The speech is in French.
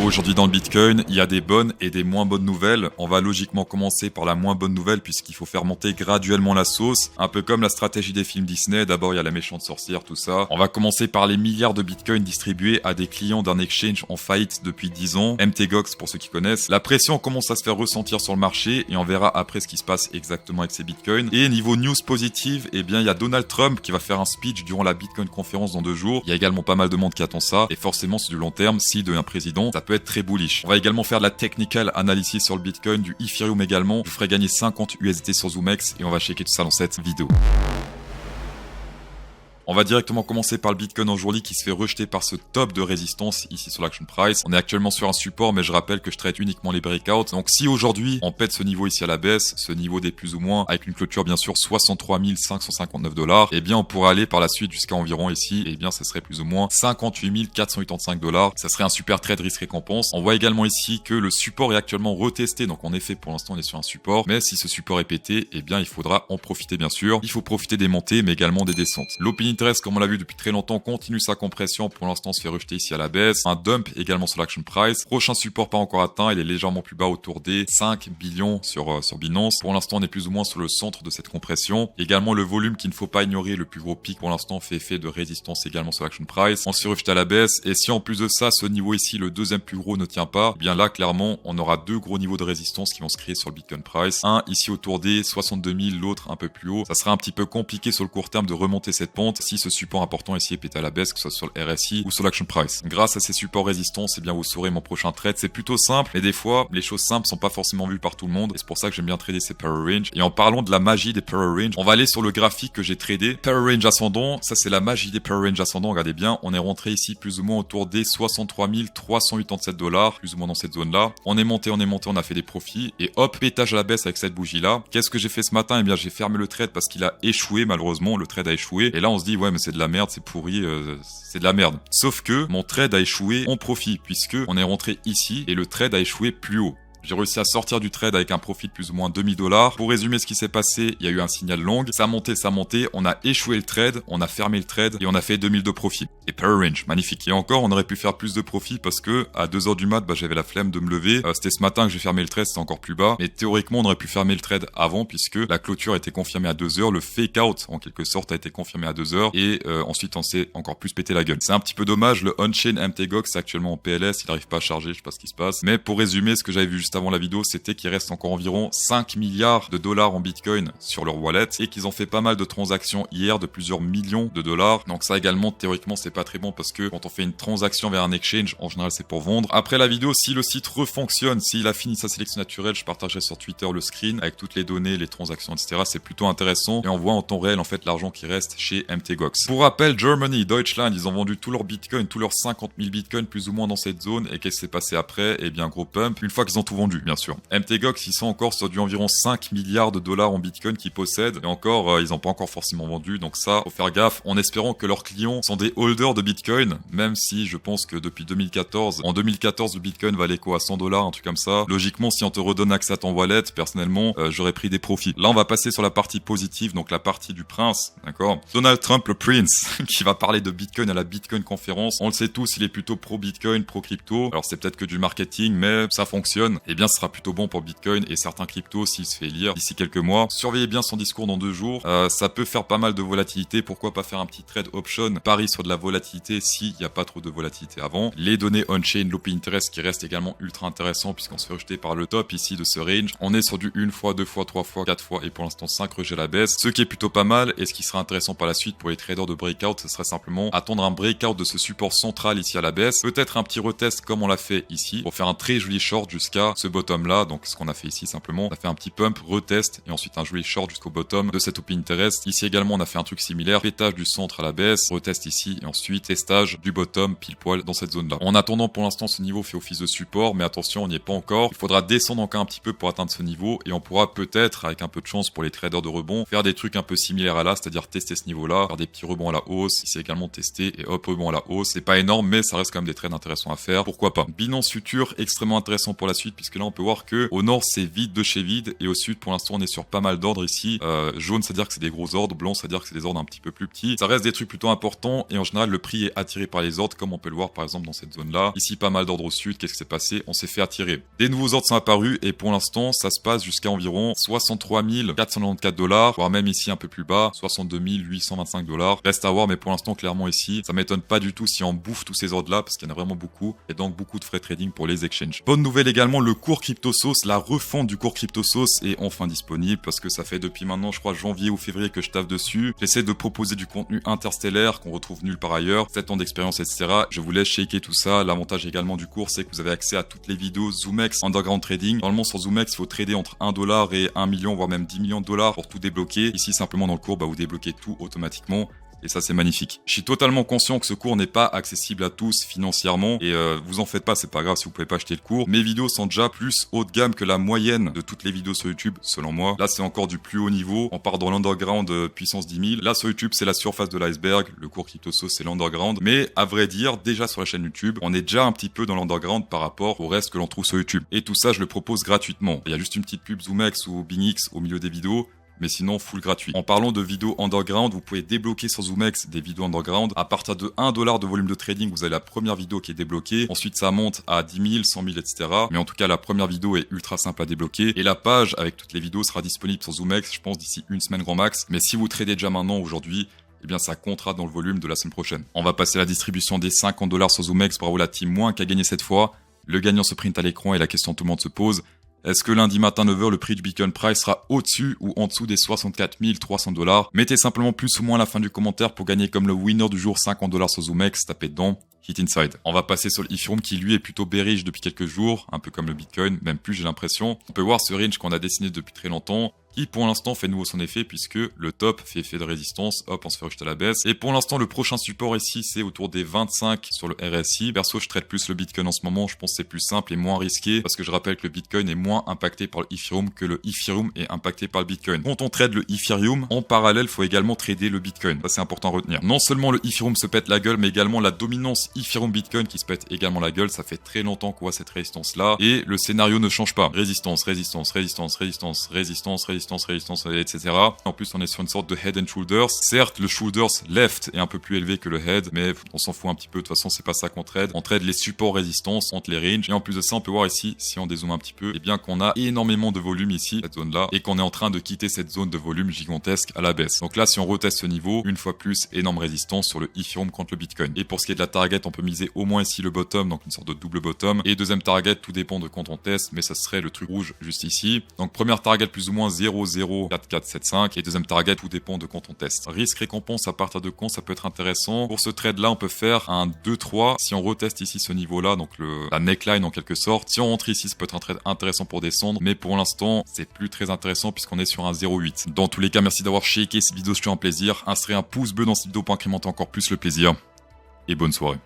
Aujourd'hui dans le Bitcoin, il y a des bonnes et des moins bonnes nouvelles. On va logiquement commencer par la moins bonne nouvelle puisqu'il faut faire monter graduellement la sauce. Un peu comme la stratégie des films Disney. D'abord, il y a la méchante sorcière, tout ça. On va commencer par les milliards de Bitcoin distribués à des clients d'un exchange en faillite depuis 10 ans. MTGOX pour ceux qui connaissent. La pression commence à se faire ressentir sur le marché et on verra après ce qui se passe exactement avec ces Bitcoins. Et niveau news positive, eh bien, il y a Donald Trump qui va faire un speech durant la Bitcoin conférence dans 2 jours. Il y a également pas mal de monde qui attend ça. Et forcément, c'est du long terme. S'il devient président, ça peut être très bullish. On va également faire de la technical analysis sur le Bitcoin, du Ethereum également. Je vous ferai gagner 50 USD sur ZoomX et on va checker tout ça dans cette vidéo. On va directement commencer par le Bitcoin aujourd'hui qui se fait rejeter par ce top de résistance ici sur l'action price. On est actuellement sur un support, mais je rappelle que je traite uniquement les breakouts. Donc si aujourd'hui on pète ce niveau ici à la baisse, ce niveau des plus ou moins, avec une clôture bien sûr 63 559 $, eh bien on pourrait aller par la suite jusqu'à environ ici, eh bien ça serait plus ou moins 58 485 $. Ça serait un super trade risque-récompense. On voit également ici que le support est actuellement retesté. Donc en effet pour l'instant on est sur un support, mais si ce support est pété, eh bien il faudra en profiter bien sûr. Il faut profiter des montées, mais également des descentes. L'opinion comme on l'a vu depuis très longtemps, continue sa compression. Pour l'instant, se fait rejeter ici à la baisse. Un dump également sur l'action price. Prochain support pas encore atteint. Il est légèrement plus bas autour des 5 billions sur Binance. Pour l'instant, on est plus ou moins sur le centre de cette compression. Également, le volume qu'il ne faut pas ignorer, le plus gros pic pour l'instant fait effet de résistance également sur l'action price. On se fait rejeter à la baisse. Et si en plus de ça, ce niveau ici, le deuxième plus gros ne tient pas, eh bien là, clairement, on aura 2 gros niveaux de résistance qui vont se créer sur le Bitcoin price. Un ici autour des 62 000, l'autre un peu plus haut. Ça sera un petit peu compliqué sur le court terme de remonter cette pente si ce support important ici est pété à la baisse, que ce soit sur le RSI ou sur l'action price. Grâce à ces supports résistance, eh bien vous saurez mon prochain trade. C'est plutôt simple, mais des fois les choses simples sont pas forcément vues par tout le monde. Et c'est pour ça que j'aime bien trader ces power range. Et en parlant de la magie des power range, on va aller sur le graphique que j'ai tradé. Power range ascendant, ça c'est la magie des power range ascendant. Regardez bien, on est rentré ici plus ou moins autour des 63 387 $, plus ou moins dans cette zone là. On est monté, on a fait des profits et hop, pétage à la baisse avec cette bougie là. Qu'est-ce que j'ai fait ce matin? Eh bien j'ai fermé le trade parce qu'il a échoué malheureusement. Le trade a échoué et là on se dit ouais mais c'est de la merde, c'est pourri, c'est de la merde. Sauf que mon trade a échoué en profit puisque on est rentré ici et le trade a échoué plus haut. J'ai réussi à sortir du trade avec un profit de plus ou moins 2000 $. Pour résumer ce qui s'est passé, il y a eu un signal long, ça a monté, on a échoué le trade, on a fermé le trade et on a fait 2000 de profit. Et power range, magnifique. Et encore, on aurait pu faire plus de profit parce que à 2h du mat, j'avais la flemme de me lever. C'était ce matin que j'ai fermé le trade, c'était encore plus bas. Mais théoriquement, on aurait pu fermer le trade avant puisque la clôture a été confirmée à 2h, le fake out en quelque sorte a été confirmé à 2h et ensuite on s'est encore plus pété la gueule. C'est un petit peu dommage, le on-chain MTGOX c'est actuellement en PLS, il n'arrive pas à charger, je sais pas ce qui se passe. Mais pour résumer, ce que j'avais vu juste avant la vidéo, c'était qu'il reste encore environ 5 milliards de dollars en Bitcoin sur leur wallet et qu'ils ont fait pas mal de transactions hier de plusieurs millions de dollars. Donc ça également, théoriquement, c'est pas très bon parce que quand on fait une transaction vers un exchange, en général, c'est pour vendre. Après la vidéo, si le site refonctionne, s'il a fini sa sélection naturelle, je partagerai sur Twitter le screen avec toutes les données, les transactions, etc. C'est plutôt intéressant et on voit en temps réel, en fait, l'argent qui reste chez MTGOX. Pour rappel, Germany, Deutschland, ils ont vendu tous leurs Bitcoins, tous leurs 50 000 Bitcoins plus ou moins dans cette zone et qu'est-ce qui s'est passé après? Eh bien, gros pump, une fois qu'ils ont tout vendu, bien sûr. MTGOX, ils sont encore sur du environ 5 milliards de dollars en Bitcoin qu'ils possèdent. Et encore, ils n'ont pas encore forcément vendu. Donc ça, faut faire gaffe en espérant que leurs clients sont des holders de Bitcoin. Même si je pense que depuis 2014, en 2014, le Bitcoin valait quoi? 100 $, un truc comme ça. Logiquement, si on te redonne accès à ton wallet, personnellement, j'aurais pris des profits. Là, on va passer sur la partie positive, donc la partie du prince. D'accord? Donald Trump, le prince, qui va parler de Bitcoin à la Bitcoin conférence. On le sait tous, il est plutôt pro-Bitcoin, pro-crypto. Alors c'est peut-être que du marketing, mais ça fonctionne. Eh bien, ce sera plutôt bon pour Bitcoin et certains cryptos s'il se fait élire d'ici quelques mois. Surveillez bien son discours dans 2 jours. Ça peut faire pas mal de volatilité. Pourquoi pas faire un petit trade option, pari sur de la volatilité s'il n'y a pas trop de volatilité avant. Les données on-chain, l'open interest qui reste également ultra intéressant puisqu'on se fait rejeter par le top ici de ce range. On est sur du 1 fois, 2 fois, 3 fois, 4 fois et pour l'instant 5 rejets à la baisse. Ce qui est plutôt pas mal et ce qui sera intéressant par la suite pour les traders de breakout, ce serait simplement attendre un breakout de ce support central ici à la baisse. Peut-être un petit retest comme on l'a fait ici pour faire un très joli short jusqu'à ce bottom là. Donc ce qu'on a fait ici simplement, on a fait un petit pump, retest et ensuite un joli short jusqu'au bottom de cette open interest. Ici également on a fait un truc similaire, pétage du centre à la baisse, retest ici et ensuite testage du bottom pile poil dans cette zone là. En attendant pour l'instant ce niveau fait office de support mais attention on n'y est pas encore. Il faudra descendre encore un petit peu pour atteindre ce niveau et on pourra peut-être avec un peu de chance pour les traders de rebond faire des trucs un peu similaires à là, c'est-à-dire tester ce niveau là, faire des petits rebonds à la hausse, ici également tester et hop rebond à la hausse. C'est pas énorme mais ça reste quand même des trades intéressants à faire, pourquoi pas. Binance Future extrêmement intéressant pour la suite puisque là on peut voir que au nord c'est vide de chez vide et au sud pour l'instant on est sur pas mal d'ordres ici. Jaune c'est à dire que c'est des gros ordres, blanc c'est à dire que c'est des ordres un petit peu plus petits. Ça reste des trucs plutôt importants et en général le prix est attiré par les ordres comme on peut le voir par exemple dans cette zone là. Ici pas mal d'ordres au sud, qu'est-ce qui s'est passé? On s'est fait attirer. Des nouveaux ordres sont apparus et pour l'instant ça se passe jusqu'à environ 63 494 $, voire même ici un peu plus bas, 62 825 $. Reste à voir mais pour l'instant clairement ici, ça m'étonne pas du tout si on bouffe tous ces ordres là parce qu'il y en a vraiment beaucoup et donc beaucoup de frais trading pour les exchanges. Bonne nouvelle également, le cours CryptoSauce, la refonte du cours CryptoSauce est enfin disponible parce que ça fait depuis maintenant je crois janvier ou février que je taffe dessus. J'essaie de proposer du contenu interstellaire qu'on retrouve nulle part ailleurs, 7 ans d'expérience etc. Je vous laisse shaker tout ça. L'avantage également du cours c'est que vous avez accès à toutes les vidéos ZoomX Underground Trading. Normalement sur ZoomX il faut trader entre 1 $ et 1 million voire même 10 millions de dollars pour tout débloquer. Ici simplement dans le cours vous débloquez tout automatiquement. Et ça c'est magnifique. Je suis totalement conscient que ce cours n'est pas accessible à tous financièrement et vous en faites pas, c'est pas grave si vous pouvez pas acheter le cours. Mes vidéos sont déjà plus haut de gamme que la moyenne de toutes les vidéos sur YouTube selon moi. Là c'est encore du plus haut niveau, on part dans l'underground puissance 10 000. Là sur YouTube c'est la surface de l'iceberg, le cours CryptoSauce c'est l'underground. Mais à vrai dire déjà sur la chaîne YouTube on est déjà un petit peu dans l'underground par rapport au reste que l'on trouve sur YouTube. Et tout ça je le propose gratuitement. Il y a juste une petite pub ZoomX ou BingX au milieu des vidéos. Mais sinon full gratuit. En parlant de vidéos underground, vous pouvez débloquer sur ZoomX des vidéos underground. À partir de 1 $ de volume de trading, vous avez la première vidéo qui est débloquée. Ensuite, ça monte à 10 000, 100 000, etc. Mais en tout cas, la première vidéo est ultra simple à débloquer. Et la page avec toutes les vidéos sera disponible sur ZoomX, je pense, d'ici une semaine grand max. Mais si vous tradez déjà maintenant, aujourd'hui, eh bien ça comptera dans le volume de la semaine prochaine. On va passer à la distribution des 50 $ sur ZoomX. Bravo la team moins qui a gagné cette fois. Le gagnant se print à l'écran et la question que tout le monde se pose. Est-ce que lundi matin 9h, le prix du Bitcoin Price sera au-dessus ou en dessous des 64 300 $? Mettez simplement plus ou moins à la fin du commentaire pour gagner comme le winner du jour 50 $ sur ZoomX, tapez dedans. Hit Inside. On va passer sur le Ethereum qui lui est plutôt bearish depuis quelques jours, un peu comme le Bitcoin, même plus j'ai l'impression. On peut voir ce range qu'on a dessiné depuis très longtemps, qui pour l'instant fait nouveau son effet puisque le top fait effet de résistance, hop on se fait rejeter à la baisse. Et pour l'instant le prochain support ici c'est autour des 25 sur le RSI. Perso je traite plus le Bitcoin en ce moment, je pense que c'est plus simple et moins risqué parce que je rappelle que le Bitcoin est moins impacté par le Ethereum que le Ethereum est impacté par le Bitcoin. Quand on trade le Ethereum, en parallèle faut également trader le Bitcoin, ça c'est important à retenir. Non seulement le Ethereum se pète la gueule mais également la dominance Ethereum Bitcoin qui se pète également la gueule, ça fait très longtemps qu'on voit cette résistance là et le scénario ne change pas. Résistance, résistance, résistance, résistance, résistance, résistance, résistance, etc. En plus on est sur une sorte de head and shoulders. Certes le shoulders left est un peu plus élevé que le head mais on s'en fout un petit peu, de toute façon c'est pas ça qu'on trade. On trade les supports résistance entre les ranges et en plus de ça on peut voir ici, si on dézoome un petit peu, et bien qu'on a énormément de volume ici, cette zone là, et qu'on est en train de quitter cette zone de volume gigantesque à la baisse. Donc là si on reteste ce niveau, une fois plus énorme résistance sur le Ethereum contre le Bitcoin. Et pour ce qui est de la target on peut miser au moins ici le bottom, donc une sorte de double bottom. Et deuxième target, tout dépend de quand on teste, mais ça serait le truc rouge juste ici. Donc première target plus ou moins 0,04475 et deuxième target, tout dépend de quand on teste. Risque récompense à partir de quand ça peut être intéressant. Pour ce trade là, on peut faire un 2-3. Si on reteste ici ce niveau là, donc la neckline en quelque sorte. Si on rentre ici, ça peut être un trade intéressant pour descendre, mais pour l'instant, c'est plus très intéressant puisqu'on est sur un 0,8. Dans tous les cas, merci d'avoir shaké cette vidéo, c'est un plaisir. Insérez un pouce bleu dans cette vidéo pour incrémenter encore plus le plaisir. Et bonne soirée.